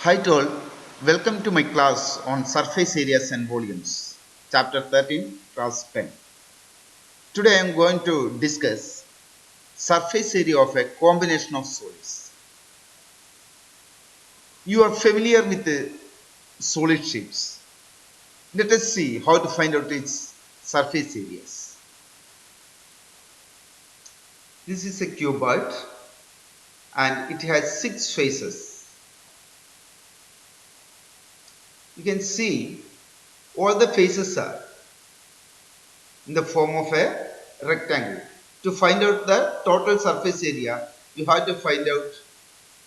Hi to all, welcome to my class on surface areas and volumes, chapter 13, class 10. Today I am going to discuss surface area of a combination of solids. You are familiar with the solid shapes. Let us see how to find out its surface areas. This is a cuboid and it has 6 faces. You can see all the faces are in the form of a rectangle. To find out the total surface area, you have to find out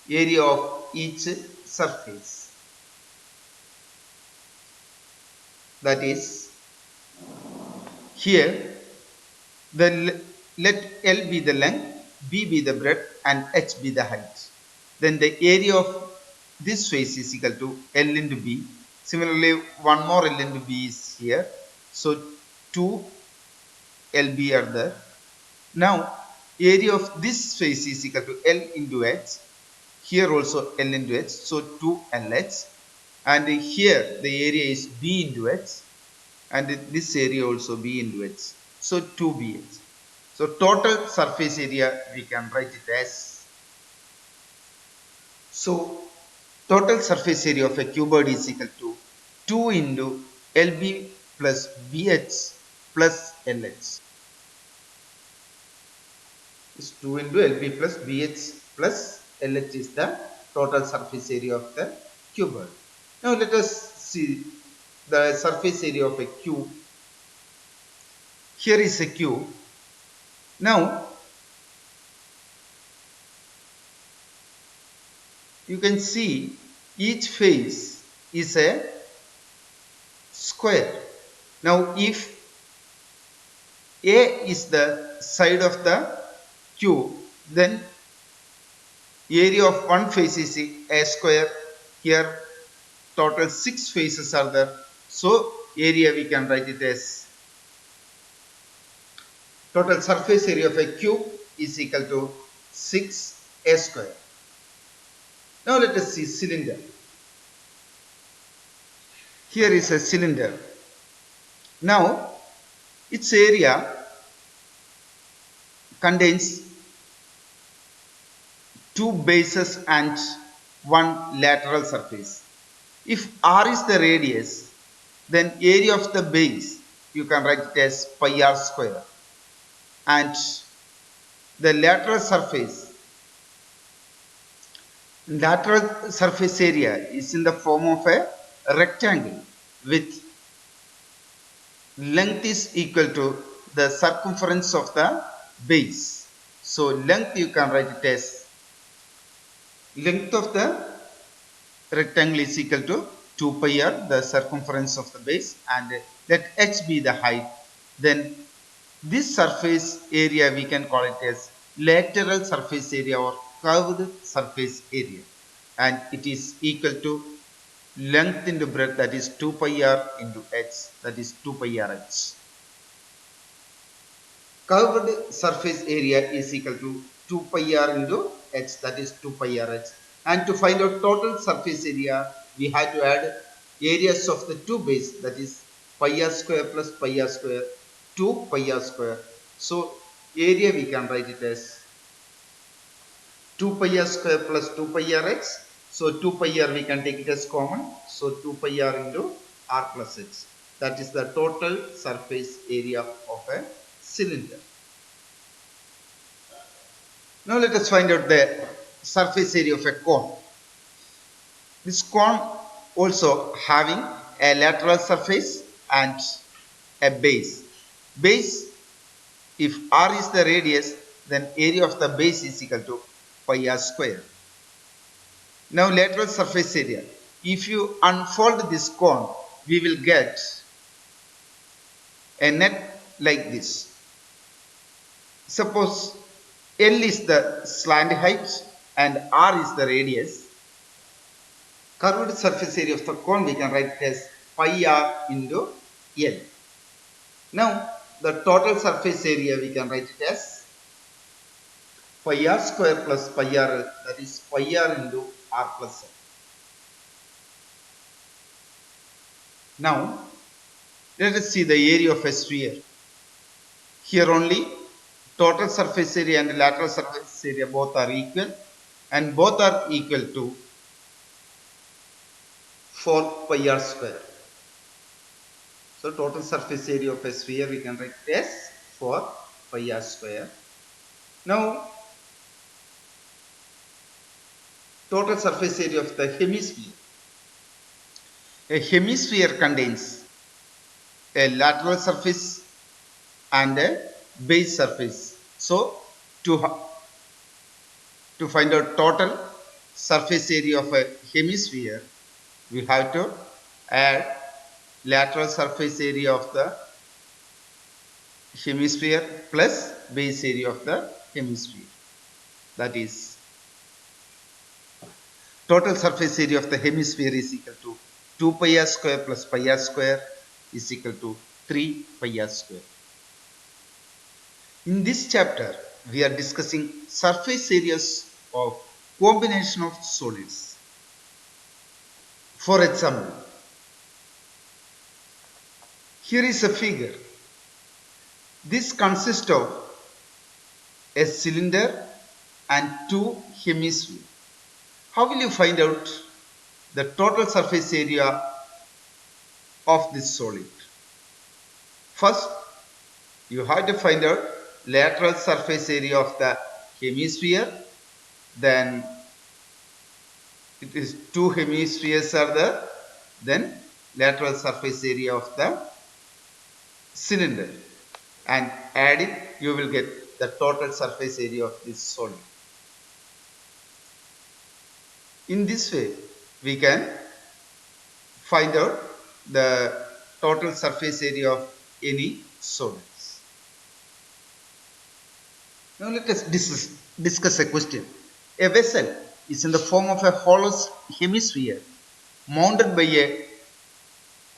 area of each surface. That is, here let L be the length, B be the breadth and H be the height. Then the area of this face is equal to L into B. Similarly, one more L into B is here. So 2 LB are there. Now area of this face is equal to L into H. Here also L into H. So 2 LH. And here the area is B into H. And this area also B into H. So 2BH. So total surface area we can write it as. So total surface area of a cuboid is equal to 2 into LB plus BH plus LH. Is 2 into LB plus BH plus LH is the total surface area of the cuboid. Now let us see the surface area of a cube. Here is a cube. Now you can see each face is a square. Now if A is the side of the cube, then area of one face is a square. Here total 6 faces are there. So area we can write it as total surface area of a cube is equal to 6a square. Now let us see cylinder. Here is a cylinder. Now its area contains 2 bases and 1 lateral surface. If R is the radius, then area of the base you can write it as pi r square. And the lateral surface area is in the form of a rectangle with length is equal to the circumference of the base. So length you can write it as length of the rectangle is equal to 2 pi r, the circumference of the base, and let h be the height. Then this surface area we can call it as lateral surface area or curved surface area, and it is equal to length into breadth, that is 2 pi r into h, that is 2 pi r h. Curved surface area is equal to 2 pi r into h, that is 2 pi r h. And to find out total surface area, we have to add areas of the two bases, that is pi r square plus pi r square, 2 pi r square. So area we can write it as 2 pi r square plus 2 pi r h. So 2 pi r we can take it as common. So 2 pi r into r plus h. That is the total surface area of a cylinder. Now let us find out the surface area of a cone. This cone also having a lateral surface and a base. Base, if r is the radius, then area of the base is equal to pi r square. Now lateral surface area. If you unfold this cone, we will get a net like this. Suppose L is the slant height and R is the radius. Curved surface area of the cone we can write it as pi r into L. Now the total surface area we can write it as pi r square plus pi r, that is pi r into r plus L. Now let us see the area of a sphere. Here only total surface area and lateral surface area both are equal, and both are equal to 4 pi r square. So total surface area of a sphere we can write as 4 pi r square. Now total surface area of the hemisphere. A hemisphere contains a lateral surface and a base surface. So to find out total surface area of a hemisphere, we have to add lateral surface area of the hemisphere plus base area of the hemisphere. That is, total surface area of the hemisphere is equal to 2 pi r square plus pi r square is equal to 3 pi r square. In this chapter, we are discussing surface areas of combination of solids. For example, here is a figure. This consists of a cylinder and two hemispheres. How will you find out the total surface area of this solid? First, you have to find out lateral surface area of the hemisphere. Then it is two hemispheres are there. Then lateral surface area of the cylinder, and add it, you will get the total surface area of this solid. In this way, we can find out the total surface area of any solids. Now let us discuss a question. A vessel is in the form of a hollow hemisphere mounted by a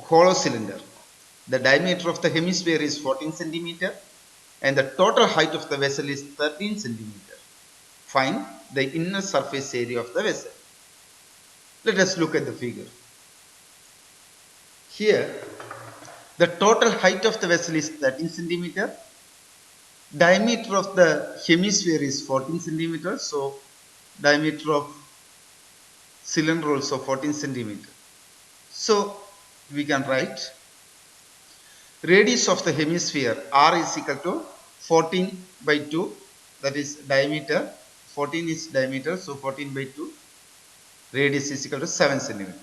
hollow cylinder. The diameter of the hemisphere is 14 centimeter and the total height of the vessel is 13 centimeter. Find the inner surface area of the vessel. Let us look at the figure. Here, the total height of the vessel is 13 centimeter. Diameter of the hemisphere is 14 centimeter. So, diameter of cylinder also 14 centimeter. So, we can write radius of the hemisphere r is equal to 14 by 2, that is diameter. 14 is diameter, so 14 by 2. Radius is equal to 7 centimeter.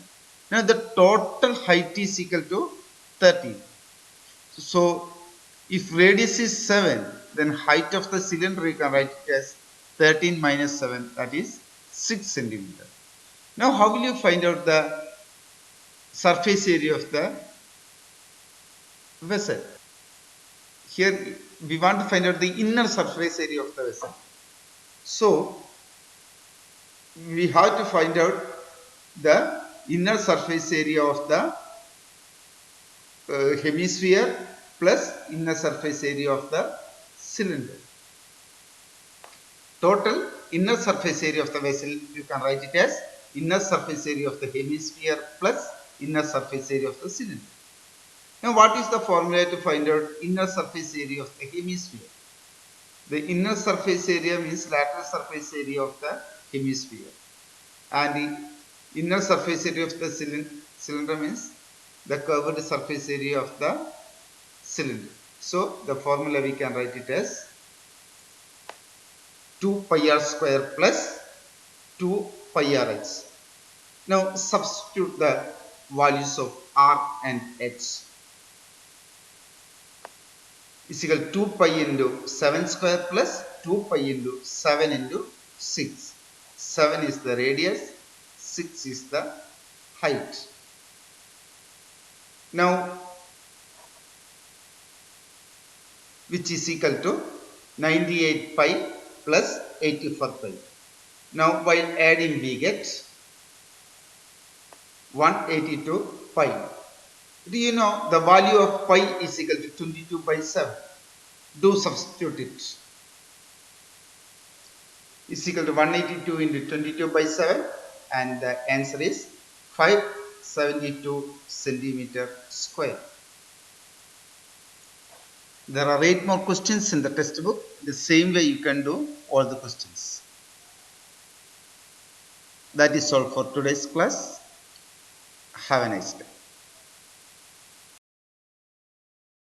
Now the total height is equal to 13. So if radius is 7, then height of the cylinder you can write it as 13 minus 7, that is 6 centimeter. Now how will you find out the surface area of the vessel? Here we want to find out the inner surface area of the vessel. So we have to find out the inner surface area of the hemisphere plus inner surface area of the cylinder. Total inner surface area of the vessel, you can write it as inner surface area of the hemisphere plus inner surface area of the cylinder. Now what is the formula to find out inner surface area of the hemisphere? The inner surface area means lateral surface area of the hemisphere, and the inner surface area of the cylinder means the curved surface area of the cylinder. So the formula we can write it as 2 pi r square plus 2 pi r h. Now substitute the values of r and h. Is equal to 2 pi into 7 square plus 2 pi into 7 into 6. 7 is the radius, 6 is the height. Now, which is equal to 98 pi plus 84 pi. Now, while adding we get 182 pi. Do you know the value of pi is equal to 22 by 7? Do substitute it. Is equal to 182 into 22 by 7, and the answer is 5 72 centimeter square. There are 8 more questions in the textbook. The same way you can do all the questions. That is all for today's class. Have a nice day.